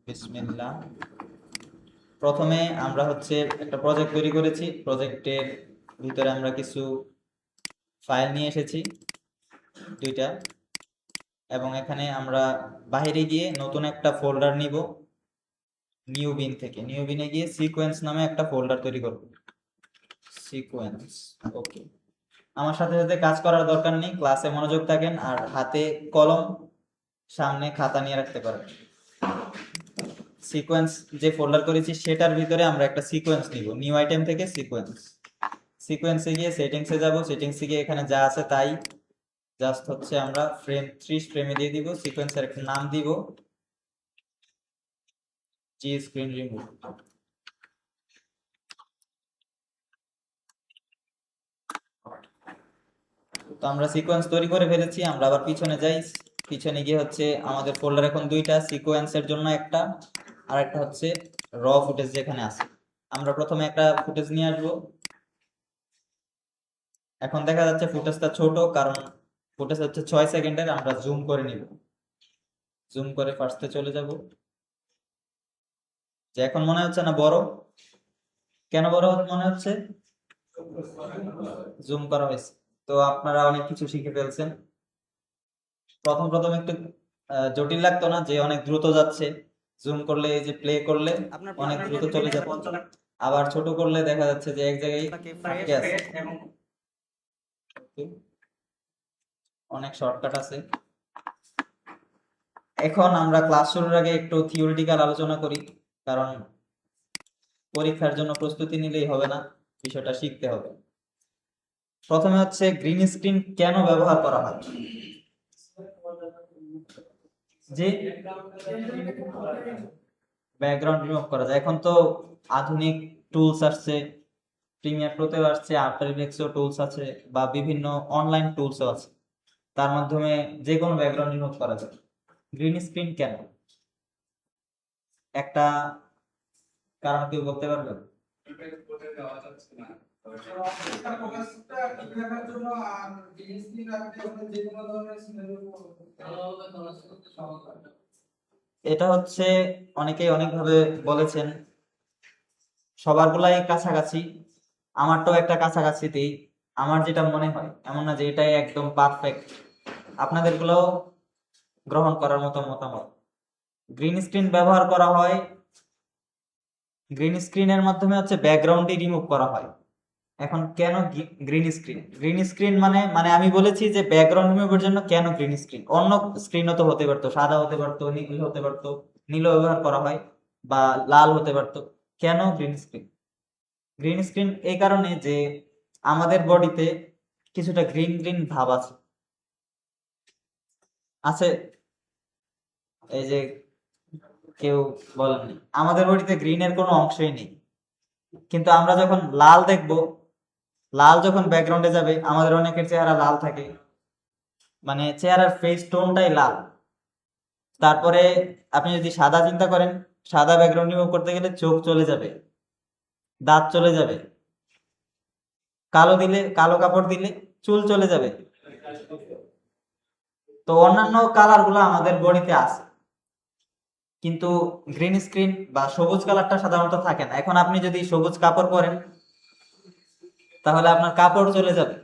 বিসমিল্লাহ। প্রথমে আমরা একটা প্রজেক্ট তৈরি করেছি। প্রজেক্টের ভিতরে আমরা কিছু ফাইল নিয়ে এসেছি, দুইটা, এবং এখানে আমরা বাইরে গিয়ে নতুন একটা ফোল্ডার নিব। নিউ বিন থেকে নিউ বিনে গিয়ে সিকোয়েন্স নামে একটা ফোল্ডার তৈরি করব। সিকোয়েন্স, ওকে। আমার সাথে সাথে কাজ করার দরকার নেই, ক্লাসে মনোযোগ থাকেন আর হাতে কলম, সামনে খাতা নিয়ে রাখতে পারেন। সিকোয়েন্স যে ফোল্ডার করেছি সেটার ভিতরে আমরা একটা সিকোয়েন্স নিব। নিউ আইটেম থেকে সিকোয়েন্সে গিয়ে সেটিংসে যাব। সেটিংসে গিয়ে এখানে যা আছে তাই জাস্ট আমরা ফ্রেম 30 ফ্রেমে দিয়ে দিব। সিকোয়েন্সের একটা নাম দিব, জি স্ক্রিন রিমুভ। তো আমরা সিকোয়েন্স তৈরি করে ফেলেছি। আমরা আবার পিছনে যাই। পিছনে গিয়ে আমাদের ফোল্ডার এখন দুইটা, সিকোয়েন্সের জন্য একটা, আর একটা র ফুটেজ যেখানে আছে। আমরা প্রথমে একটা ফুটেজ নিয়ে আসবো। এখন দেখা যাচ্ছে ফুটেজটা ছোট, কারণ ফুটেজ 6 সেকেন্ডের। আমরা জুম করে নিব, জুম করে ফার্স্টে চলে যাব। যে এখন মনে হচ্ছে না বড়? কেন বড় মনে হচ্ছে? জুম করা হয়েছে। তো আপনারা অনেক কিছু শিখে ফেলছেন। প্রথম প্রথম একটু জটিল লাগতো না যে অনেক দ্রুত যাচ্ছে? জুম করলে, এই যে প্লে করলে অনেক দ্রুত চলে যাচ্ছে, আবার ছোট করলে দেখা যাচ্ছে যে এক জায়গায় আটকে আছে। অনেক শর্টকাট আছে। এখন আমরা ক্লাস শুরুর আগে একটু থিওরিটিক্যাল আলোচনা করি, কারণ পরীক্ষার জন্য প্রস্তুতি নিলেই হবে না, বিষয়টা শিখতে হবে। প্রথমে গ্রিন স্ক্রিন কেন ব্যবহার করা হয়? যে ব্যাকগ্রাউন্ড রিমুভ করা যায়। এখন তো আধুনিক টুলস আসছে, প্রিমিয়ার প্রোতেও আসছে, আফটার ইফেক্টসেও টুলস আছে, বা বিভিন্ন অনলাইন টুলসও আছে, তার মাধ্যমে যে কোনো ব্যাকগ্রাউন্ড রিমুভ করা যায়। গ্রিন স্ক্রিন কেন? একটা কারণ কেউ বলতে পারবে? এটা অনেকেই অনেকভাবে বলেছেন, সবার গুলাই কাছাকাছি। আমারটাও একটা কাছাকাছিতেই। আমার যেটা মনে হয়, এমন না যে এটাই একদম পারফেক্ট। আপনাদের গুলোও গ্রহণ করার মতো মতামত। গ্রিন স্ক্রিন ব্যবহার করা হয়, গ্রিন স্ক্রিনের মাধ্যমে ব্যাকগ্রাউন্ডই রিমুভ করা হয়। এখন কেন গ্রিন স্ক্রিন? গ্রিন স্ক্রিন মানে মানে আমি বলেছি যে ব্যাকগ্রাউন্ড রিমুভের জন্য কেন গ্রিন স্ক্রিন। অন্য স্ক্রিনও তো হতে পারতো, সাদা হতে পারতো, নীল হতে পারতো, নীলও ব্যবহার করা হয়, বা লাল হতে পারতো। কেন গ্রিন স্ক্রিন? গ্রিন স্ক্রিন এই কারণে যে আমাদের বডিতে কিছুটা গ্রিন গ্রিন ভাব আছে। আছে, এই যে কেউ বলেননি আমাদের বডিতে গ্রিনের কোনো অংশই নেই, কিন্তু আমরা যখন লাল দেখব, লাল যখন ব্যাকগ্রাউন্ডে যাবে, আমাদের অনেকের চেহারা লাল থাকে, মানে চেহারার ফেস টোনটাই লাল। তারপরে আপনি যদি সাদা চিন্তা করেন, সাদা ব্যাকগ্রাউন্ড রিমুভ করতে গেলে চোখ চলে যাবে, দাঁত চলে যাবে। কালো দিলে, কালো কাপড় দিলে চুল চলে যাবে। তো অন্যান্য কালার গুলো আমাদের বডিতে আছে, কিন্তু গ্রিন স্ক্রিন বা সবুজ কালারটা সাধারণত থাকে না। এখন আপনি যদি সবুজ কাপড় পরেন, তাহলে আপনার কাপড় চলে যাবে।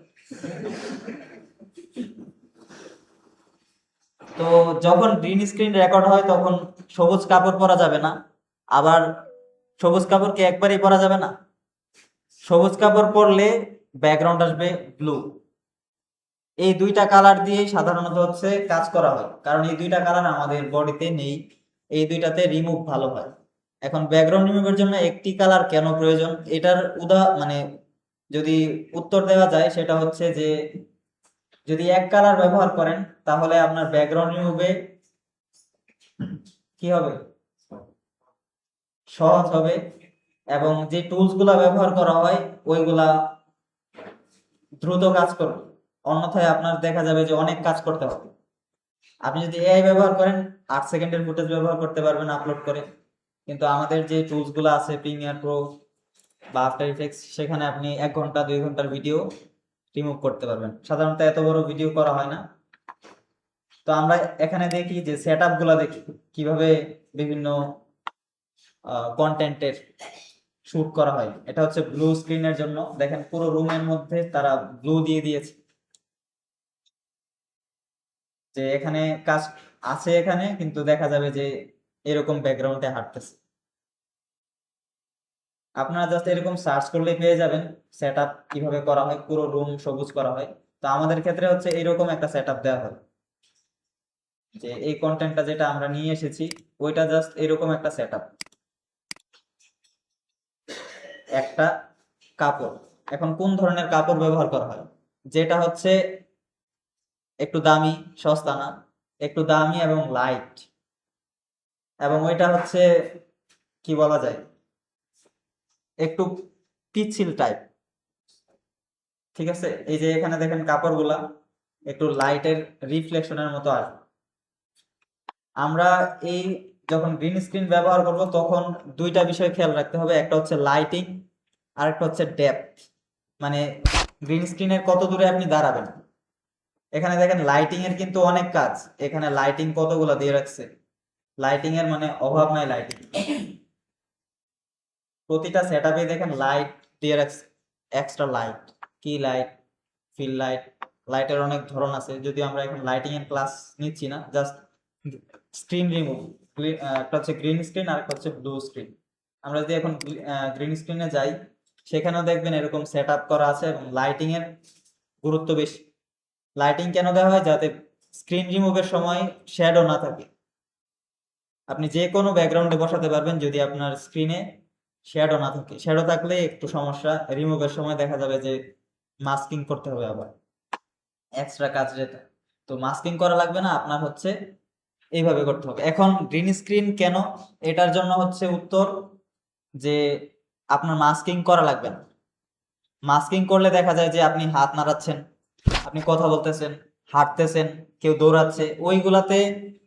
তো যখন গ্রিন স্ক্রিন রেকর্ড হয়, তখন সবুজ কাপড় পরা যাবে না। আবার সবুজ কাপড় কি একবারেই পরা যাবে না? সবুজ কাপড় পরলে ব্যাকগ্রাউন্ড আসবে ব্লু। এই দুইটা কালার দিয়েই সাধারণত কাজ করা হয়, কারণ এই দুইটা কালার আমাদের বডিতে নেই। এই দুইটাতে রিমুভ ভালো হয়। এখন ব্যাকগ্রাউন্ড রিমুভের জন্য একটি কালার কেন প্রয়োজন, এটার মানে যদি উত্তর দেওয়া যায়, সেটা যে যদি এক কালার ব্যবহার করেন, তাহলে আপনার ব্যাকগ্রাউন্ড রিমুভে কি হবে? সহজ হবে, এবং যে টুলস গুলা ব্যবহার করা হয় ওইগুলা দ্রুত কাজ করবে। অন্যথায় আপনার দেখা যাবে যে অনেক কাজ করতে হবে। আপনি যদি এআই ব্যবহার করেন, 8 সেকেন্ডের ফুটেজ ব্যবহার করতে পারবেন আপলোড করে, কিন্তু আমাদের যে টুলস গুলো আছে, প্রিমিয়ার প্রো বা আফটার ইফেক্টস, সেখানে আপনি 1 ঘন্টা 2 ঘন্টার ভিডিও রিমুভ করতে পারবেন। সাধারণত এত বড় ভিডিও করা হয় না। তো আমরা এখানে দেখি যে সেট আপ গুলা দেখি কিভাবে বিভিন্ন কন্টেন্টের শুট করা হয়। এটা হচ্ছে ব্লু স্ক্রিনের জন্য। দেখেন পুরো রুমের মধ্যে তারা ব্লু দিয়ে দিয়েছে, যে এখানে কাজ আছে এখানে, কিন্তু দেখা যাবে যে এরকম ব্যাকগ্রাউন্ডে হাঁটতেছে। আপনারা জাস্ট এরকম সার্চ করলেই পেয়ে যাবেন সেট আপ কিভাবে করা হয়, পুরো রুম সবুজ করা হয়। তো আমাদের ক্ষেত্রে হচ্ছে এরকম একটা সেট আপ দেওয়া হয়, যে এই কন্টেন্টটা যেটা আমরা নিয়ে এসেছি ওইটা জাস্ট এরকম একটা সেট আপ, একটা কাপড়। এখন কোন ধরনের কাপড় ব্যবহার করা হয়, যেটা হচ্ছে একটু দামি, সস্তা না, একটু দামি এবং লাইট, এবং ওইটা হচ্ছে কি বলা যায়, একটু পিচ্ছিল টাইপ। ঠিক আছে, এই যে এখানে দেখেন কাপড়গুলা একটু লাইটের রিফ্লেকশনের মতো আসবে। আমরা এই যখন গ্রিন স্ক্রিন ব্যবহার করব তখন দুইটা বিষয় খেয়াল রাখতে হবে, একটা হচ্ছে লাইটিং আর একটা হচ্ছে ডেপথ, মানে গ্রিন স্ক্রিনের কত দূরে আপনি দাঁড়াবেন। এখানে দেখেন লাইটিং এর কিন্তু অনেক কাজ, এখানে লাইটিং কতগুলা দিয়ে রাখছে, লাইটিং এর মানে অভাব নাই লাইটিং। প্রতিটা সেটআপে দেখেন লাইট দিয়ে রাখছে, এক্সট্রা লাইট, কি লাইট, ফিল লাইট। লাইটের অনেক ধরন আছে, যদিও আমরা এখন লাইটিং এর ক্লাস নিচ্ছি না, জাস্ট স্ক্রিন রিমুভ। একটা হচ্ছে গ্রিন স্ক্রিন আর একটা হচ্ছে ব্লু স্ক্রিন। আমরা যদি এখন গ্রিন স্ক্রিনে যাই, সেখানেও দেখবেন এরকম সেট আপ করা আছে, এবং লাইটিং এর গুরুত্ব বেশি। লাইটিং কেন দেওয়া হয়, যাতে স্ক্রিন রিমুভের সময় শ্যাডো না থাকে। আপনি যে কোনো ব্যাকগ্রাউন্ডে বসাতে পারবেন যদি আপনার স্ক্রিনে শ্যাডো না থাকে। শ্যাডো থাকলে একটু সমস্যা, রিমুভের সময় দেখা যাবে যে মাস্কিং করতে হবে, আবার এক্সট্রা কাজ যেটা। তো মাস্কিং করা লাগবে না, আপনার হচ্ছে এইভাবে করতে হবে। এখন গ্রিন স্ক্রিন কেন, এটার জন্য হচ্ছে উত্তর যে আপনার মাস্কিং করা লাগবে না। মাস্কিং করলে দেখা যায় যে আপনি হাত নাড়াচ্ছেন, আপনি কথা বলতেছেন, হাঁটতেছেন, কেউ দৌড়াচ্ছে, ওইগুলাতে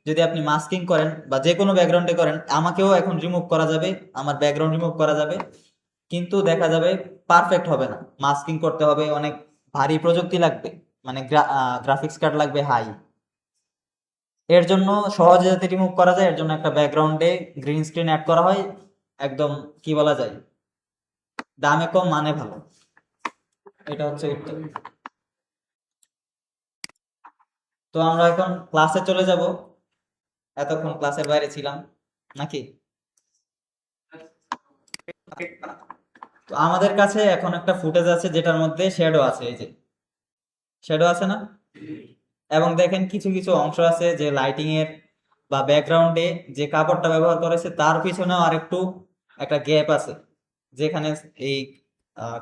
যদি আপনি মাস্কিং করেন বা যে কোনো ব্যাকগ্রাউন্ডে করেন, আমাকেও এখন রিমুভ করা যাবে, আমার ব্যাকগ্রাউন্ড রিমুভ করা যাবে, কিন্তু দেখা যাবে পারফেক্ট হবে না। মাস্কিং করতে হবে, অনেক ভারী প্রযুক্তি লাগবে, মানে গ্রাফিক্স কার্ড লাগবে হাই। এর জন্য সহজে যাতে রিমুভ করা যায়, এর জন্য একটা ব্যাকগ্রাউন্ডে গ্রিন স্ক্রিন অ্যাড করা হয়, একদম কি বলা যায়, দামে কম মানে ভালো। এটা হচ্ছে উত্তর। তো আমরা এখন ক্লাসে চলে যাব, এতক্ষণ ক্লাসের বাইরে ছিলাম নাকি। তো আমাদের কাছে এখন একটা ফুটেজ আছে যেটার মধ্যে শ্যাডো আছে, এই যে শ্যাডো আছে না, এবং দেখেন কিছু কিছু অংশ আছে যে লাইটিং এর বা ব্যাকগ্রাউন্ডে যে কাপড়টা ব্যবহার করেছে তার পিছনেও আরেকটু একটা গ্যাপ আছে, যেখানে এই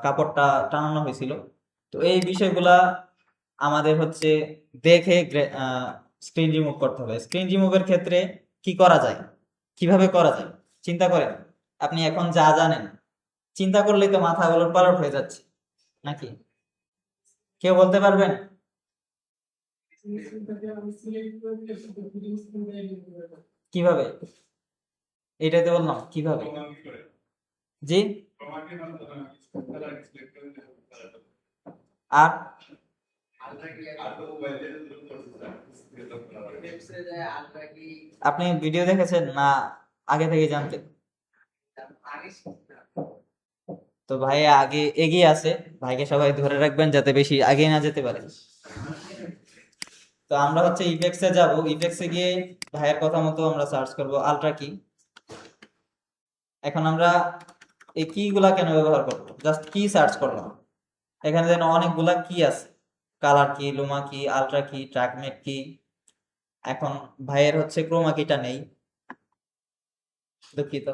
কাপড়টা টানানো হয়েছিল। তো এই বিষয়গুলা আমাদের হচ্ছে দেখে স্ক্রিন রিমুভ করতে হবে। স্ক্রিন রিমুভের ক্ষেত্রে কি করা যায়, কিভাবে করা যায়, চিন্তা করেন। আপনি এখন যা জানেন, চিন্তা করলেই তো মাথা ওলট পালট হয়ে যাচ্ছে নাকি, কেউ বলতে পারবেন? কিভাবে, এটাই তো বললাম কিভাবে। জি, আর আপনি ভিডিও দেখেছেন না আগে থেকে জানতেন? তো ভাই আগে এগিয়ে আছে, ভাইকে সবাই ধরে রাখবেন যাতে বেশি আগে না যেতে পারে। তো আমরা হচ্ছে ইফেক্টসে যাব, ইফেক্টসে গিয়ে ভাইয়ের কথা মতো আমরা সার্চ করব আলট্রা কি। এখন আমরা এই কি গুলা কেন ব্যবহার করব, জাস্ট কি সার্চ করলাম, এখানে যেন অনেকগুলা কি আছে, কালার কি, লুমা কি, আলট্রা কি, ট্র্যাকমেট কি। এখন ভাইয়ের হচ্ছে ক্রোমা কিটা নেই, দুঃখিত।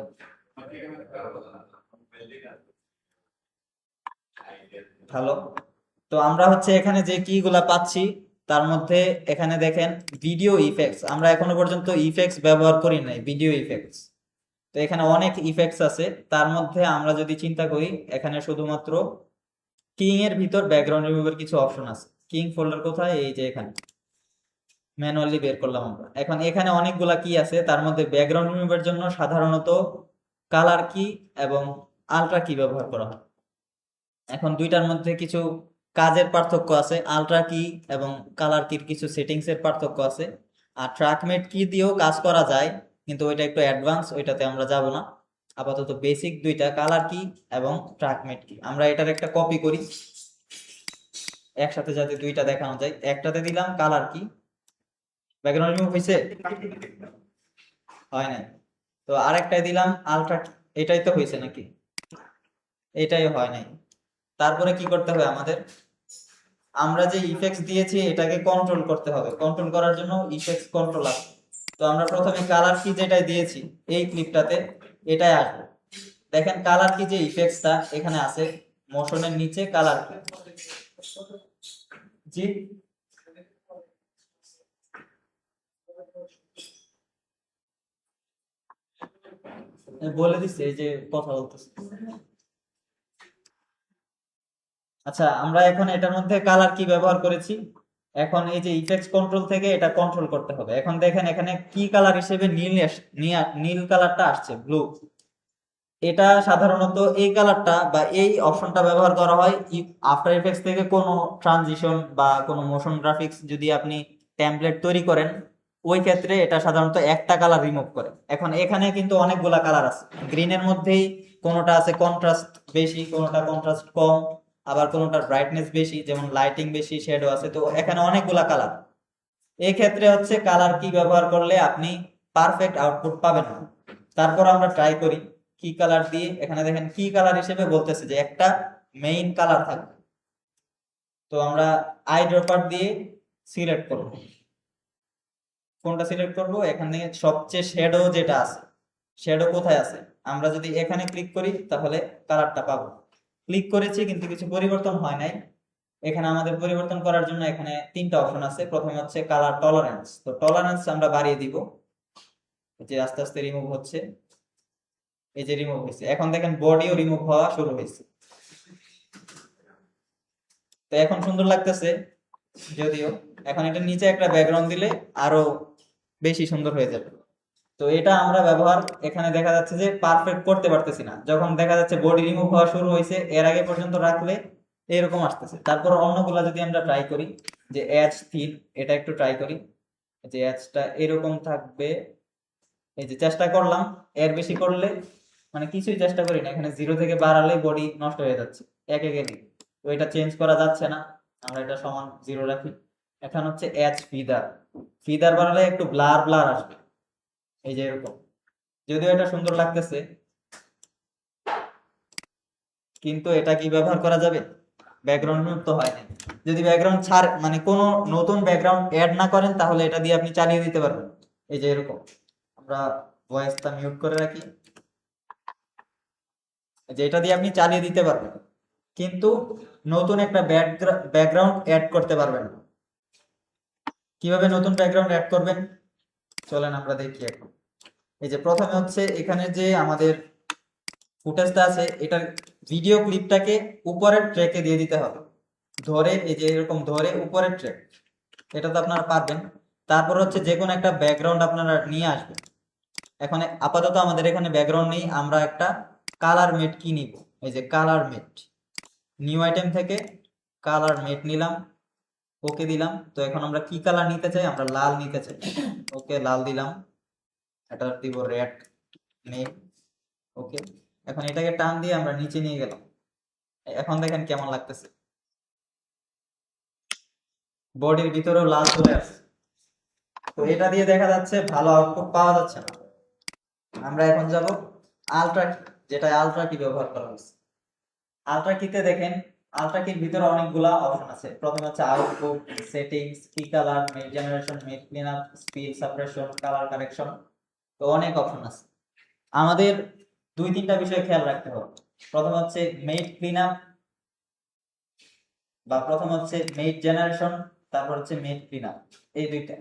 ভালো। তো আমরা হচ্ছে এখানে যে কি গুলা পাচ্ছি তার মধ্যে এখানে দেখেন ভিডিও ইফেক্টস, আমরা এখনো পর্যন্ত ইফেক্টস ব্যবহার করি নাই, ভিডিও ইফেক্টস। তো এখানে অনেক ইফেক্টস আছে, তার মধ্যে আমরা যদি চিন্তা করি এখানে শুধুমাত্র কিং এর ভিতর ব্যাকগ্রাউন্ড রিমুভের কিছু অপশন আছে। কিং ফোল্ডার কোথায়, এই যে এখানে ম্যানুয়ালি বের করলাম আমরা। এখন এখানে অনেকগুলা কি আছে, তার মধ্যে ব্যাকগ্রাউন্ড রিমুভের জন্য সাধারণত কালার কি এবং আলট্রা কি ব্যবহার করা হয়। এখন দুইটার মধ্যে কিছু কাজের পার্থক্য আছে, আলট্রা কি এবং কালার কির কিছু সেটিংস এর পার্থক্য আছে। আর ট্র্যাকমেট কি দিয়েও কাজ করা যায়, কিন্তু ওইটা একটু অ্যাডভান্স, ওইটাতে আমরা যাব না। আপাতত বেসিক দুইটা কালার কি এবং ট্র্যাক মেট কি, আমরা এটার একটা কপি করি একসাথে যাতে দুইটা দেখানো যায়। একটাতে দিলাম কালার কি, ব্যাকগ্রাউন্ড রিমুভ হয়েছে, হয় নাই। তো আরেকটায় দিলাম আলট্রা, এটাই তো হয়েছে নাকি, এটাই হয় নাই। তারপরে কি করতে হবে আমাদের, আমরা যে ইফেক্টস দিয়েছি এটাকে কন্ট্রোল করতে হবে, কন্ট্রোল করার জন্য ইফেক্টস কন্ট্রোল আছে। তো আমরা প্রথমে কালার কি যেটাই দিয়েছি এই ক্লিপটাতে এটাই আসবে। দেখেন কালার কি যে ইফেক্টসটা এখানে আছে, মোশনের নিচে কালার কি, জি বলে দিচ্ছে এই যে কথা বলতেছে। আচ্ছা আমরা এখন এটার মধ্যে কালার কি ব্যবহার করেছি, এখন এই যে ইফেক্টস কন্ট্রোল থেকে এটা কন্ট্রোল করতে হবে। এখন দেখেন এখানে কি কালার হিসেবে নীল কালারটা আসছে, ব্লু। এটা সাধারণত এই কালারটা বা এই অপশনটা ব্যবহার করা হয় আফটার ইফেক্টস থেকে কোনো ট্রানজিশন বা কোনো মোশন গ্রাফিক্স যদি আপনি টেমপ্লেট তৈরি করেন, ওই ক্ষেত্রে এটা সাধারণত একটা কালার রিমুভ করে। এখন এখানে কিন্তু অনেকগুলা কালার আছে, গ্রিনের মধ্যেই কোনোটা আছে কন্ট্রাস্ট বেশি, কোনোটা কন্ট্রাস্ট কম, আবার কোনোটার ব্রাইটনেস বেশি, যেমন লাইটিং বেশি, শ্যাডো আছে। তো এখানে অনেকগুলা কালার, এই ক্ষেত্রে হচ্ছে কালার কি ব্যবহার করলে আপনি পারফেক্ট আউটপুট পাবেন না। তারপর আমরা ট্রাই করি কি কালার দিয়ে, এখানে দেখেন কি কালার হিসেবে বলতেছে যে একটা মেইন কালার থাকবে। তো আমরা আই ড্রপার দিয়ে সিলেক্ট করব, কোনটা সিলেক্ট করব, এখানে সবচেয়ে শ্যাডো যেটা আছে, শ্যাডো কোথায় আছে, আমরা যদি এখানে ক্লিক করি তাহলে কালারটা পাবো। ক্লিক করেছি কিন্তু কিছু পরিবর্তন হয় নাই। এখানে আমাদের পরিবর্তন করার জন্য এখানে তিনটা অপশন আছে। প্রথমে হচ্ছে কালার টলারেন্স, তো টলারেন্স আমরা বাড়িয়ে দিব, যে আস্তে আস্তে রিমুভ হচ্ছে, এই যে রিমুভ হয়েছে। এখন দেখেন বডিও রিমুভ হওয়া শুরু হয়েছে, তো এখন সুন্দর লাগতেছে যদিও। এখন এটা নিচে একটা ব্যাকগ্রাউন্ড দিলে আরো বেশি সুন্দর হয়ে যাবে। তো এটা আমরা ব্যবহার, এখানে দেখা যাচ্ছে যে পারফেক্ট করতে পারতেছি না, যখন দেখা যাচ্ছে বডি রিমুভ হওয়া শুরু হয়েছে এর আগে পর্যন্ত রাখলে এরকম আসতেছে। তারপর অন্যগুলা যদি আমরা ট্রাই করি, যে এজ থিন, এটা একটু ট্রাই করি, যে এজটা এরকম থাকবে, এই যে চেষ্টা করলাম, এর বেশি করলে মানে কিছুই চেষ্টা করি না, এখানে জিরো থেকে বাড়ালে বডি নষ্ট হয়ে যাচ্ছে একে একে। তো এটা চেঞ্জ করা যাচ্ছে না, আমরা এটা সমান জিরো রাখি। এখন হচ্ছে এজ ফিদার, ফিদার বাড়ালে একটু ব্লার ব্লার আসবে, এই যে এরকম। যদিও এটা সুন্দর লাগতেছে, কিন্তু এটা কি ব্যবহার করা যাবে, ব্যাকগ্রাউন্ড তো হয় না। যদি ব্যাকগ্রাউন্ড ছাড় মানে কোনো নতুন ব্যাকগ্রাউন্ড অ্যাড না করেন তাহলে এটা দিয়ে আপনি চালিয়ে দিতে পারবেন, এই যে এরকম। আমরা ভয়েসটা মিউট করে রাখি, যে এটা দিয়ে আপনি চালিয়ে দিতে পারবেন, কিন্তু নতুন একটা ব্যাকগ্রাউন্ড অ্যাড করতে পারবেন না। কিভাবে নতুন ব্যাকগ্রাউন্ড অ্যাড করবেন চলেন আমরা দেখি এখন। এই যে প্রথমে হচ্ছে এখানে যে আমাদের ফুটেজটা আছে এটার ভিডিও ক্লিপটাকে উপরের ট্র্যাকে দিয়ে দিতে হবে, ধরে এই যে এরকম ধরে উপরের ট্র্যাক, এটা তো আপনারা পারবেন। তারপর হচ্ছে যে কোনো একটা ব্যাকগ্রাউন্ড আপনারা নিয়ে আসবেন। এখন আপাতত আমাদের এখানে ব্যাকগ্রাউন্ড নেই, আমরা একটা কালার মেট কি নিব, এই যে কালার মেট, নিউ আইটেম থেকে কালার মেট নিলাম, ওকে দিলাম। তো এখন আমরা কি কালার নিতে চাই, আমরা লাল নিতে চাই, ওকে লাল দিলাম। এটা দিব রেড মেট, ওকে। এখন এটাকে টান দিয়ে আমরা নিচে নিয়ে গেলাম, এখন দেখেন কেমন লাগতেছে, বডির ভিতরেও লাল চলে আসছে। তো এটা দিয়ে দেখা যাচ্ছে ভালো আউটপুট পাওয়া যাচ্ছে না। আমরা এখন যাব আলট্রা, যেটা আলট্রা কি ব্যবহার করা হয়েছে। আলট্রা কিতে দেখেন, আলট্রা কির ভিতরে অনেকগুলা অপশন আছে। প্রথমে হচ্ছে আউটপুট, সেটিংস, কি colour, matte generation, matte clean up, speed suppression, colour correction, তো অনেক অপশন আছে। আমাদের দুই তিনটা বিষয় খেয়াল রাখতে হবে। প্রথম হচ্ছে মেট ক্লিন আপ, বা প্রথম হচ্ছে মেট জেনারেশন, তারপর হচ্ছে মেট ক্লিন আপ, এই দুইটা।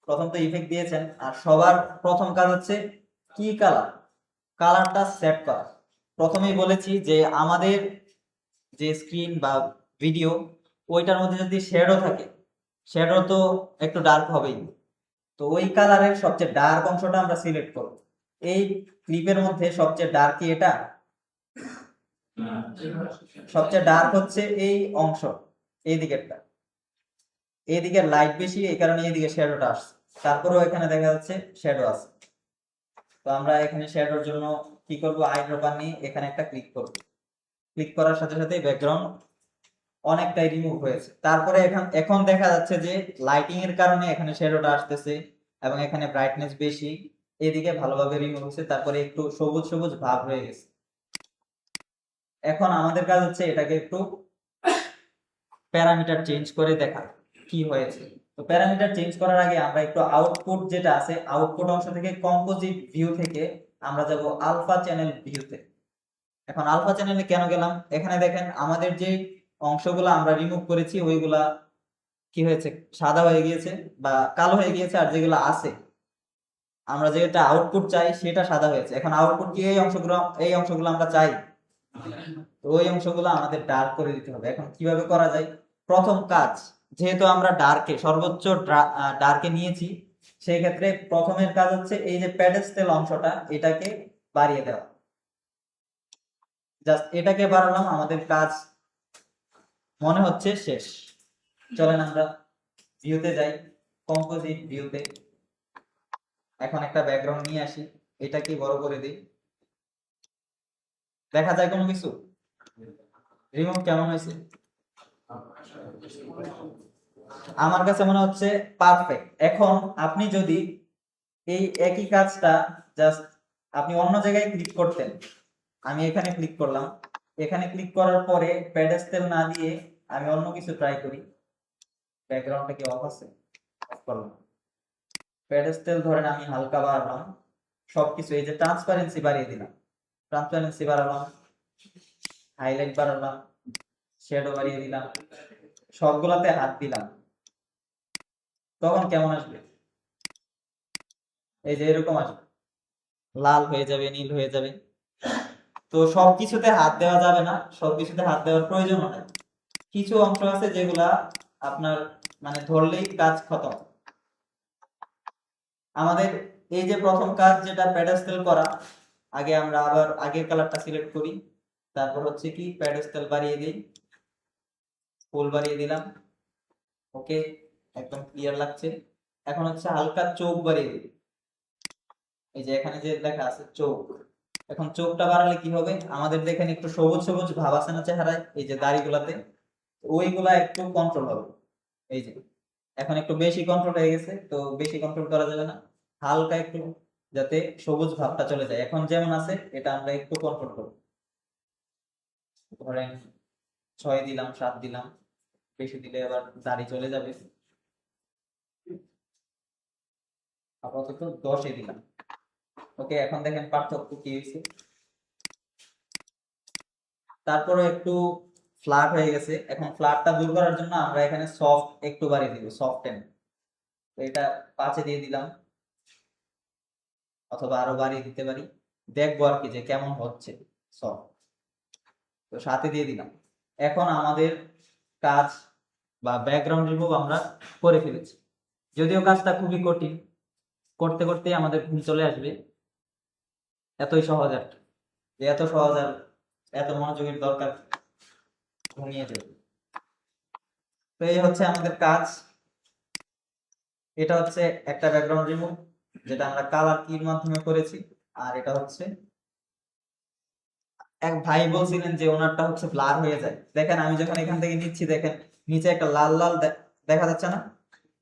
প্রথম তো ইফেক্ট দিয়েছেন, আর সবার প্রথম কাজ হচ্ছে কি কালার, কালারটা সেট করা। প্রথমেই বলেছি যে আমাদের যে স্ক্রিন বা ভিডিও, ওইটার মধ্যে যদি শ্যাডো থাকে, শ্যাডো তো একটু ডার্ক হবেই। তো ওই কালারের সবচেয়ে ডার্ক অংশটা আমরা সিলেক্ট করব। এই ক্লিপের মধ্যে সবচেয়ে ডার্ক কি এটা, সবচেয়ে ডার্ক হচ্ছে এই অংশ, এই দিকেরটা, এই দিকের লাইট বেশি, এই কারণে এইদিকে শ্যাডোটা আসছে। তারপরেও এখানে দেখা যাচ্ছে শ্যাডো আছে। তো আমরা এখানে শ্যাডোর জন্য কি করব, আইড্রপার নিয়ে এখানে একটা ক্লিক করব। ক্লিক করার সাথে সাথে ব্যাকগ্রাউন্ড অনেকটাই রিমুভ হয়েছে। তারপরে এখন দেখা যাচ্ছে যে লাইটিং এর কারণে এখানে শ্যাডোটা আসতেছে এবং এখানে ব্রাইটনেস বেশি, এদিকে ভালোভাবে রিমুভ হয়েছে, তারপরে একটু সবুজ সবুজ ভাব হয়ে গেছে। এখন আমাদের কাজ হচ্ছে এটাকে একটু প্যারামিটার চেঞ্জ করে দেখা কি হয়েছে। তো প্যারামিটার চেঞ্জ করার আগে আমরা একটু আউটপুট যেটা আছে, আউটপুট অংশ থেকে কম্পোজিট ভিউ থেকে আমরা যাব আলফা চ্যানেল ভিউতে। এখন আলফা চ্যানেলে কেন গেলাম, এখানে দেখেন আমাদের যে অংশগুলো আমরা রিমুভ করেছি ওইগুলা কি হয়েছে, সাদা হয়ে গিয়েছে বা কালো হয়ে গিয়েছে, আর যেগুলো আছে আমরা যেটা আউটপুট চাই সেটা সাদা হয়েছে। এখন আউটপুট কি এই অংশগুলো আমরা চাই, তো ওই অংশগুলো আমাদের ডার্ক করে দিতে হবে। এখন কিভাবে করা যায়, প্রথম কাজ, যেহেতু আমরা সর্বোচ্চ ডার্কে নিয়েছি, সেই ক্ষেত্রে প্রথমের কাজ হচ্ছে এই যে প্যাডেস্টেল অংশটা এটাকে বাড়িয়ে দেওয়া। জাস্ট এটাকে বাড়ালাম, আমাদের কাজ মনে হচ্ছে শেষ। চলেন আমরা ভিউতে যাই, কম্পোজিট ভিউতে। এখন একটা ব্যাকগ্রাউন্ড নিয়ে আসি, এটাকে বড় করে দিই। দেখা যায় কোনো কিছু, রিমুভ কেমন হয়েছে? আমার কাছে মনে হচ্ছে পারফেক্ট। এখন আপনি যদি এই একই কাজটা জাস্ট আপনি অন্য জায়গায় ক্লিক করতেন, আমি এখানে ক্লিক করলাম, এখানে ক্লিক করার পরে প্যাডেস্টেল না দিয়ে আমি অন্য কিছু ট্রাই করি। ব্যাকগ্রাউন্ডটা কি অফ আছে? অফ করলাম। প্যাডেস্টেল ধরেন আমি হালকা বাড়ালাম, সবকিছু এই যে ট্রান্সপারেন্সি বাড়িয়ে দিলাম, ট্রান্সপারেন্সি বাড়ালাম, হাইলাইট বাড়ালাম, শ্যাডো বাড়িয়ে দিলাম, সবগুলাতে হাত দিলাম, তখন কেমন আসবে? এই যে এরকম আসবে, লাল হয়ে যাবে, নীল হয়ে যাবে। তো সবকিছুতে হাত দেওয়া যাবে না, সবকিছুতে হাত দেওয়ার প্রয়োজন নাই। কিছু অংশ আছে যেগুলা আপনার মানে ধরলেই কাজ খতম। আমাদের এই যে প্রথম কাজ যেটা প্যাডেস্টেল করা, আগে আমরা আবার আগের কালারটা সিলেক্ট করি, তারপর হচ্ছে কি প্যাডেস্টেল বাড়িয়ে দিই, ফুল বাড়িয়ে দিলাম, ওকে, একদম ক্লিয়ার লাগছে। এখন হচ্ছে হালকা চোখ বাড়িয়ে দিই, এই যে এখানে যে লেখা আছে চোখ, এখন চোখটা বাড়ালে কি হবে, আমাদের দেখেন একটু সবুজ সবুজ ভাব আছে না চেহারায়, এই যে দাড়িগুলাতে, ওইগুলা একটু কন্ট্রোল হবে। এই যে এখন একটু বেশি কন্ট্রোল হয়ে গেছে, তো বেশি কন্ট্রোল করা যাবে না, হালকা একটু যাতে সবুজ ভাবটা চলে যায়। এখন যেমন আছে এটা আমরা একটু কন্ট্রোল করব, ধরেন 6 দিলাম, 7 দিলাম, বেশি দিলে আবার দাড়ি চলে যাবে, আপাতত 10-এ দিলাম। ওকে, এখন দেখেন পার্থক্য কি হয়েছে। তারপরে একটু ফ্ল্যাট হয়ে গেছে। এখন ফ্ল্যাটটা দূর করার জন্য আমরা এখানে সফট একটু বাড়িয়ে দিব, সফটেন। তো এটা 5-এ দিয়ে দিলাম, অথবা আরো বাড়িয়ে দিতে পারি, দেখবো আর কি যে কেমন হচ্ছে সফট। তো 7-এ দিয়ে দিলাম। এখন আমাদের কাজ বা ব্যাকগ্রাউন্ড রিমুভ আমরা করে ফেলেছি। যদিও কাজটা খুবই কঠিন, করতে করতে আমাদের ঘুম চলে আসবে, এতই সহজ আর কি। যে এত সহজ আর এত মনোযোগের দরকার, ঘুমিয়ে যাবে। তো এই হচ্ছে আমাদের কাজ। এটা হচ্ছে একটা ব্যাকগ্রাউন্ড রিমুভ, যেটা আমরা কালার কির মাধ্যমে করেছি। আর এটা হচ্ছে এক ভাই বলছিলেন যে ওনারটা হচ্ছে ব্লার হয়ে যায়। দেখেন আমি যখন এখান থেকে নিচ্ছি, দেখেন নিচে একটা লাল লাল দেখা যাচ্ছে না?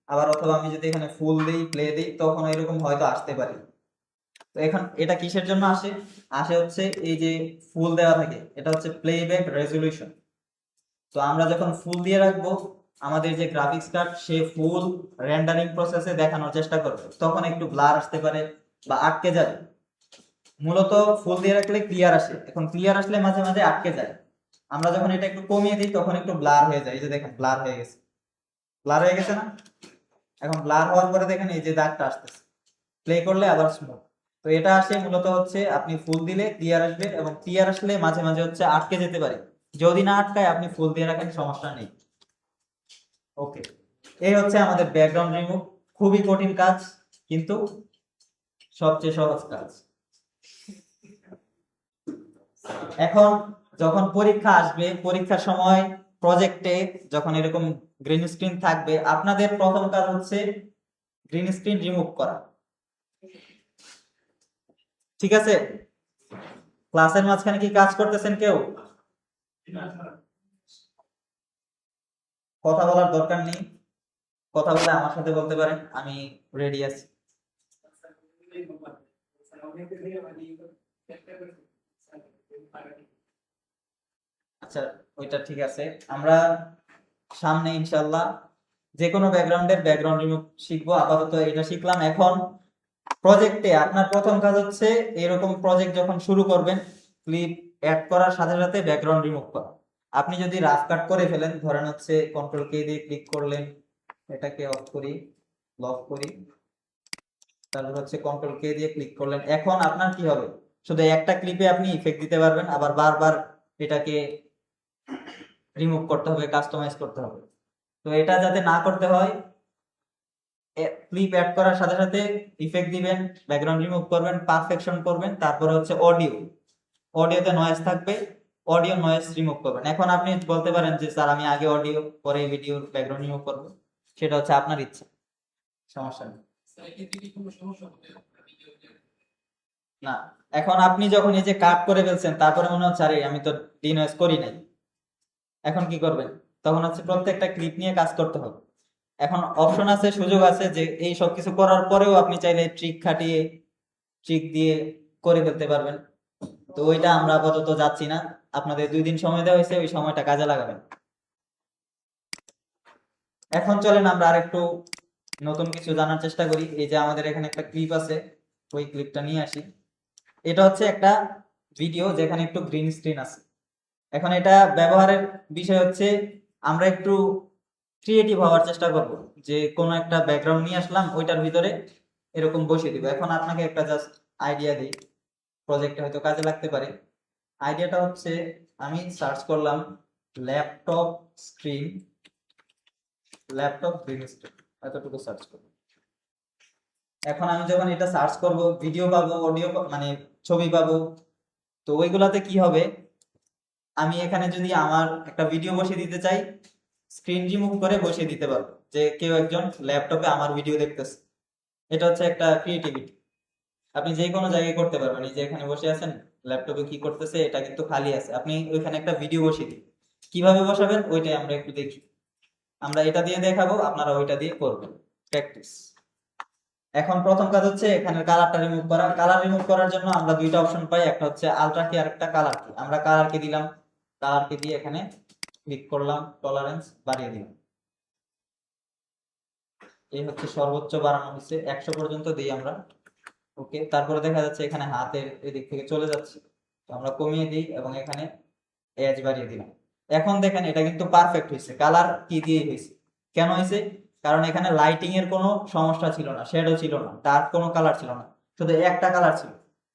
আবার অথবা আমি যদি এখানে ফুল দিই, প্লে দিই, তখন এরকম হয়তো আসতে পারে। তো এখন এটা কিসের জন্য আসে? আসে হচ্ছে এই যে ফুল দেওয়া থাকে, এটা হচ্ছে প্লেব্যাক রেজলিউশন। তো আমরা যখন ফুল দিয়ে রাখবো, আমাদের যে গ্রাফিক্স কার্ড সে ফুল রেন্ডারিং প্রসেসে দেখানোর চেষ্টা করবে, তখন একটু ব্লার আসতে পারে বা আটকে যাবে। মূলত ফুল দিয়ে রাখলে ক্লিয়ার আসে, এখন ক্লিয়ার আসলে মাঝে মাঝে আটকে যায়। আমরা যখন এটা একটু কমিয়ে দিই তখন একটু ব্লার হয়ে যায়, এই যে দেখেন ব্লার হয়ে গেছে, ব্লার হয়ে গেছে না? এখন ব্লার হওয়ার পরে দেখেন এই যে দাগটা আসতেছে, প্লে করলে আবার স্মুথ। তো এটা আসে মূলত হচ্ছে আপনি ফুল দিলে ক্লিয়ার আসবে, এবং ক্লিয়ার আসলে মাঝে মাঝে হচ্ছে আটকে যেতে পারে। যদি না আটকায় আপনি ফুল দিয়ে রাখেন, সমস্যা নেই। ওকে, এই হচ্ছে আমাদের ব্যাকগ্রাউন্ড রিমুভ। খুবই কঠিন কাজ, কিন্তু সবচেয়ে সহজ কাজ। এখন যখন পরীক্ষা আসবে, পরীক্ষার সময় প্রজেক্টে যখন এরকম গ্রিন স্ক্রিন থাকবে, আপনাদের প্রথম কাজ হচ্ছে গ্রিন স্ক্রিন রিমুভ করা। ঠিক আছে? ক্লাসের মাঝখানে কি কাজ করতেছেন কেউ? কথা বলার দরকার নেই, কথা বলে আমার সাথে বলতে পারেন, আমি রেডি আছি। আচ্ছা, ওইটা ঠিক আছে। আমরা সামনে ইনশাল্লাহ যে কোনো ব্যাকগ্রাউন্ডের ব্যাকগ্রাউন্ড রিমুভ শিখবো। আপাতত এটা শিখলাম। এখন প্রজেক্টে আপনার প্রথম কাজ হচ্ছে এরকম প্রজেক্ট যখন শুরু করবেন, ক্লিপ অ্যাড করার সাথে সাথে ব্যাকগ্রাউন্ড রিমুভ করা। আপনি যদি রাফ কাট করে ফেলেন, ধরেন হচ্ছে কন্ট্রোল কে দিয়ে ক্লিক করলেন, এটাকে অফ করি, লক করি, তারপর হচ্ছে কন্ট্রোল কে দিয়ে ক্লিক করলেন, এখন আপনার কি হবে, শুধু একটা ক্লিপে আপনি ইফেক্ট দিতে পারবেন, আবার বারবার এটাকে রিমুভ করতে হবে, কাস্টমাইজ করতে হবে। তো এটা যাতে না করতে হয়, ক্লিপ অ্যাড করার সাথে সাথে ইফেক্ট দিবেন, ব্যাকগ্রাউন্ড রিমুভ করবেন, পারফেকশন করবেন, তারপরে হচ্ছে অডিও, অডিওতে নয়েজ থাকবে, অডিও নয়েজ রিমুভ করবেন। এখন আপনি বলতে পারেন যে স্যার আমি আগে অডিও পরে ভিডিওর ব্যাকগ্রাউন্ড রিমুভ করব, সেটা হচ্ছে আপনার ইচ্ছা, সমস্যা নেই। না, এখন আপনি যখন এই যে কাট করে ফেলছেন, তারপরে মনে হচ্ছে আরে আমি তো ডিনয়েজ করি নাই, এখন কি করবেন? তখন হচ্ছে প্রত্যেকটা ক্লিপ নিয়ে কাজ করতে হবে। এখন অপশন আছে, সুযোগ আছে যে এই সব কিছু করার পরেও আপনি চাইলে ট্রিক খাটিয়ে, ট্রিক দিয়ে করে ফেলতে পারবেন। তো ওইটা আমরা আপাতত যাচ্ছি না, আপনাদের 2 দিন সময় দেওয়া হয়েছে, ওই সময়টা কাজে লাগাবেন। এখন চলেন আমরা আরেকটু নতুন কিছু জানার চেষ্টা করি। এই যে আমাদের এখানে একটা ক্লিপ আছে, ওই ক্লিপটা নিয়ে আসি। এটা হচ্ছে একটা ভিডিও যেখানে একটু গ্রিন স্ক্রিন আছে। এখন এটা ব্যবহারের বিষয় হচ্ছে আমরা একটু ক্রিয়েটিভ হওয়ার চেষ্টা করব, যে কোনো একটা ব্যাকগ্রাউন্ড নিয়ে আসলাম, ওইটার ভিতরে এরকম বসিয়ে দিব। এখন আপনাকে একটা জাস্ট আইডিয়া দিই, প্রজেক্টে হয়তো কাজে লাগতে পারে। আইডিয়াটা হচ্ছে আমি সার্চ করলাম laptop screen, laptop green screen, এতটুকু সার্চ করব। এখন আমি যখন এটা সার্চ করব, ভিডিও পাবো, অডিও মানে ছবি পাবো। তো ওইগুলাতে কি হবে, আমি এখানে যদি আমার একটা ভিডিও বসিয়ে দিতে চাই, স্ক্রিন রিমুভ করে বসিয়ে দিতে পারবো, যে কেউ একজন ল্যাপটপে আমার ভিডিও দেখতেছে। এটা হচ্ছে একটা ক্রিয়েটিভিটি, আপনি যে কোনো জায়গায় করতে পারবেন। এই যে এখানে বসে আছেন, ল্যাপটপে কি করতেছে, এটা কিন্তু খালি আছে, আপনি ওইখানে একটা ভিডিও বসিয়ে দিন। কিভাবে বসাবেন ওইটাই আমরা একটু দেখি। আমরা এটা দিয়ে দেখাবো, আপনারা ওইটা দিয়ে করবেন, প্র্যাকটিস। এখন প্রথম কাজ হচ্ছে এখানে কালারটা রিমুভ করা। কালার রিমুভ করার জন্য আমরা 2টা অপশন পাই, একটা হচ্ছে আলট্রা কি আর একটা কালার কি। আমরা কালার কি দিলাম, কালার কি দিয়ে এখানে ক্লিক করলাম, টলারেন্স বাড়িয়ে দিলাম। এই হচ্ছে সর্বোচ্চ বাড়ানো হচ্ছে, 100 পর্যন্ত দিই আমরা। ওকে, তারপরে দেখা যাচ্ছে এখানে হাতের এদিক থেকে চলে যাচ্ছে, তো আমরা কমিয়ে দিই এবং এখানে এজ বাড়িয়ে দিলাম। এখন দেখেন এটা কিন্তু পারফেক্ট হয়েছে, কালার কি দিয়ে হয়েছে। কেন হয়েছে? কারণ এখানে লাইটিং এর কোনো সমস্যা ছিল না, শ্যাডো ছিল না, ডার্ক কোনো কালার ছিল না, শুধু একটা কালার ছিল।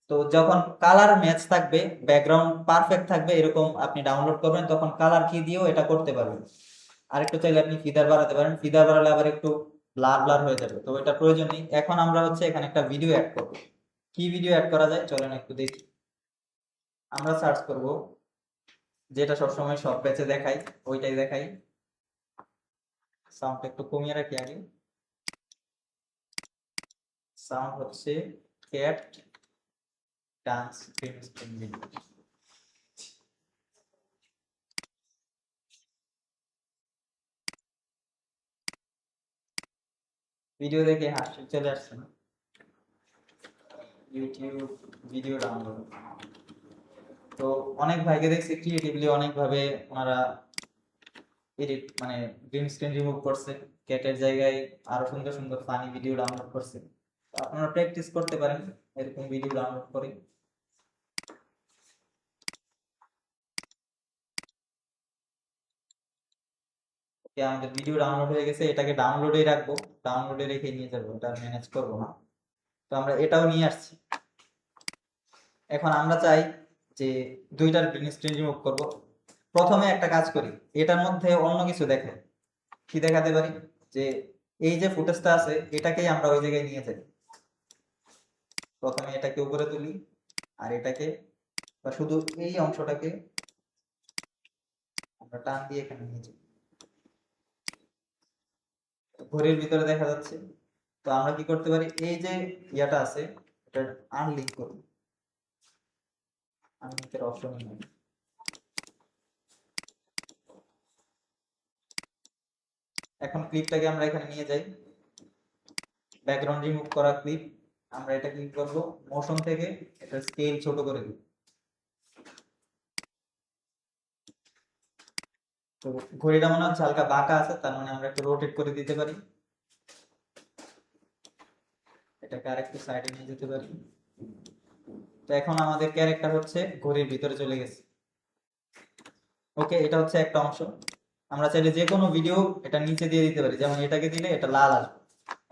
তো যখন কালার ম্যাচ থাকবে, ব্যাকগ্রাউন্ড পারফেক্ট থাকবে, এরকম আপনি ডাউনলোড করবেন, তখন কালার কি দিয়েও এটা করতে পারবেন। আরেকটু চাইলে আপনি ফিদার বাড়াতে পারেন, ফিদার বাড়ালে আবার একটু ব্লার ব্লার হয়ে যাবে, তো এটা প্রয়োজন নেই। এখন আমরা হচ্ছে এখানে একটা ভিডিও অ্যাড করব। কি ভিডিও অ্যাড করা যায় চলেন একটু দেখি। আমরা সার্চ করব যেটা সবসময় সব ব্যাচে দেখাই, ওইটাই দেখাই। সাউন্ড একটু কমিয়ে রাখি আগে। সাউন্ড হচ্ছে cat dance green screen video. Video দেখে হাসি চলে আসছে না? YouTube video download. তো অনেক ভাইকে দেখছি ক্রিয়েটিভলি অনেক ভাবে ওনারা এডিট মানে গ্রিন স্ক্রিন রিমুভ করছে, ক্যাটের জায়গায় আরো সুন্দর সুন্দর ফানি ভিডিও ডাউনলোড করছে। তো আপনারা প্র্যাকটিস করতে পারেন এরকম ভিডিও ডাউনলোড করে। ওকে, আমাদের ভিডিও ডাউনলোড হয়ে গেছে, এটাকে ডাউনলোডে রাখবো, ডাউনলোডে রেখে নিয়ে যাবো, এটা ম্যানেজ করবো না। তো আমরা এটাও নিয়ে আসছি। এখন আমরা চাই যে 2টার গ্রিন স্ক্রিন রিমুভ করবো। প্রথমে একটা কাজ করি, এটার মধ্যে অন্য কিছু দেখে কি দেখাতে পারি, যে এই যে ফুটেজটা আছে এটাকেই আমরা ওই জায়গায় নিয়ে যাই। প্রথমে এটাকে উপরে তুলি, আর এটাকে বা শুধু এই অংশটাকে আমরা টান দিয়ে এখানে নিয়ে যাই, ঘড়ির ভিতরে দেখা যাচ্ছে। তো আমরা কি করতে পারি, এই যে ইয়াটা আছে এটা আনলিঙ্ক করব, আনলিমিটেড অপশন নেই। এখন ক্লিপটাকে আমরা এখানে নিয়ে যাই, ব্যাকগ্রাউন্ড রিমুভ করা ক্লিপ। আমরা এটা ক্লিক করব, মোশন থেকে এটা স্কেল ছোট করে দিব। তো ঘড়িটা মনে হচ্ছে হালকা বাঁকা আছে, তার মানে আমরা একটু রোটেট করে দিতে পারি, এটাকে আরেকটু সাইডে নিয়ে যেতে পারি। তো এখন আমাদের ক্যারেক্টার হচ্ছে ঘড়ির ভিতরে চলে গেছে। ওকে, এটা হচ্ছে একটা অংশ। আমরা চাইলে যে কোনো ভিডিও এটা নিচে দিয়ে দিতে পারি, যেমন এটাকে দিলে এটা লাল আসবে।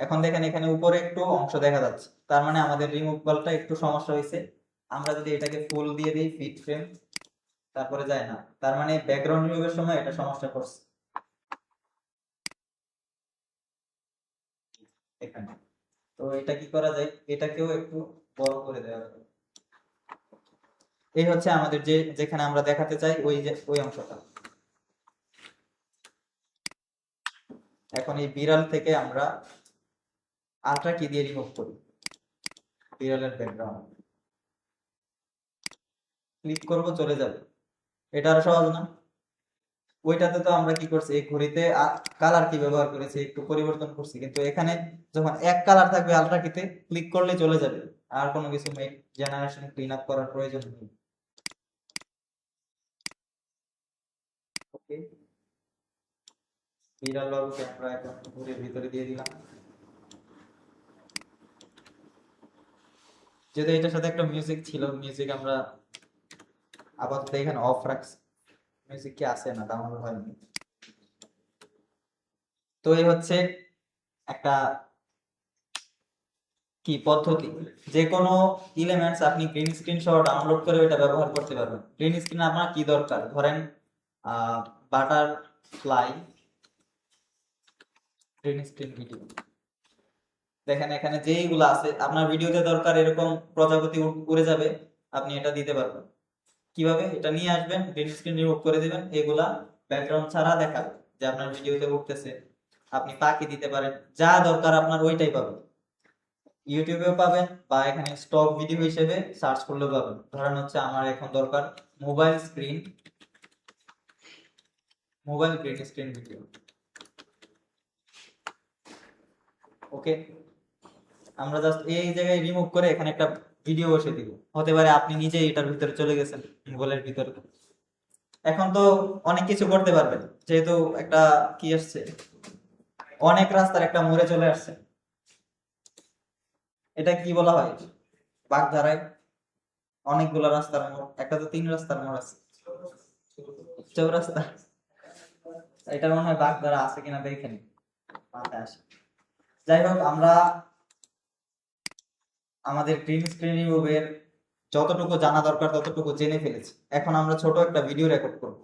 এখন দেখেন এখানে উপরে একটু অংশ দেখা যাচ্ছে, তার মানে আমাদের রিমুভালটা একটু সমস্যা হয়েছে। আমরা যদি এটাকে ফুল দিয়ে দিই ফিট ফ্রেম, তারপরে যায় না, তার মানে ব্যাকগ্রাউন্ড রিমুভের সময় এটা সমস্যা করছে এখানে। তো এটা কি করা যায়, এটাকেও একটু বড় করে দেওয়া যায়। এই হচ্ছে আমাদের যেখানে আমরা দেখাতে চাই ওই যে ওই অংশটা। এখন এই বিড়াল থেকে আমরা আলট্রা কি দিয়ে রিমুভ করি, বিড়ালের ব্যাকগ্রাউন্ড ক্লিক করব, চলে যাবে। এটা আরো সহজ না? ওইটাতে তো আমরা কি করছি, এই ঘড়িতে কালার কি ব্যবহার করেছি, একটু পরিবর্তন করছি, কিন্তু এখানে যখন এক কালার থাকবে আলট্রা কিতে ক্লিক করলে চলে যাবে, আর কোনো কিছু মেক জেনারেশন ক্লিন আপ করার প্রয়োজন নেই। ওকে, বিড়াল বাবুকে আমরা এখন ঘড়ির ভিতরে দিয়ে দিলাম। যেহেতু এটার সাথে একটা মিউজিক ছিল, মিউজিক আমরা আপাতত এখানে অফ রাখছি, মিউজিক কি আছে না ডাউনলোড হয়নি। তো এই হচ্ছে একটা কি পদ্ধতি, যে কোনো এলিমেন্টস আপনি গ্রিন স্ক্রিন সহ ডাউনলোড করে এটা ব্যবহার করতে পারবেন। গ্রিন স্ক্রিন আপনার কি দরকার, ধরেন বাটারফ্লাই গ্রিন স্ক্রিন ভিডিও, দেখেন এখানে যেইগুলো আছে আপনার ভিডিওতে দরকার এরকম প্রজাপতি উড়ে যাবে, আপনি এটা দিতে পারবেন। কিভাবে, এটা নিয়ে আসবেন, গ্রিন স্ক্রিন রিমুভ করে দিবেন, এগুলা ব্যাকগ্রাউন্ড ছাড়া দেখাবে যে আপনার ভিডিওতে উঠতেছে। আপনি পাখি দিতে পারেন, যা দরকার আপনার ওইটাই পাবেন, ইউটিউবেও পাবেন বা এখানে স্টক ভিডিও হিসেবে সার্চ করলেও পাবেন। ধরেন হচ্ছে আমার এখন দরকার মোবাইল গ্রিন স্ক্রিন ভিডিও। ওকে, আমরা জাস্ট এই জায়গায় রিমুভ করে এখানে একটা ভিডিও বসে দিব, হতে পারে আপনি নিজেই এটার ভিতরে চলে গেছেন মোবাইলের ভিতরে। এখন তো অনেক কিছু করতে পারবেন, যেহেতু একটা কি আসছে, অনেক রাস্তার একটা মোড়ে চলে আসছে। এটা কি বলা হয়, বাগধারায় অনেকগুলো রাস্তার মোড়, একটা তো 3 রাস্তার মোড় আছে, চৌরাস্তা। এটা মনে হয় বাগধারা আছে কিনা দেখেন, মাথায় আসে। যাই হোক, আমরা আমাদের গ্রিন স্ক্রিন রিমুভের যতটুকু জানা দরকার ততটুকু জেনে ফেলেছি। এখন আমরা ছোট একটা ভিডিও রেকর্ড করব।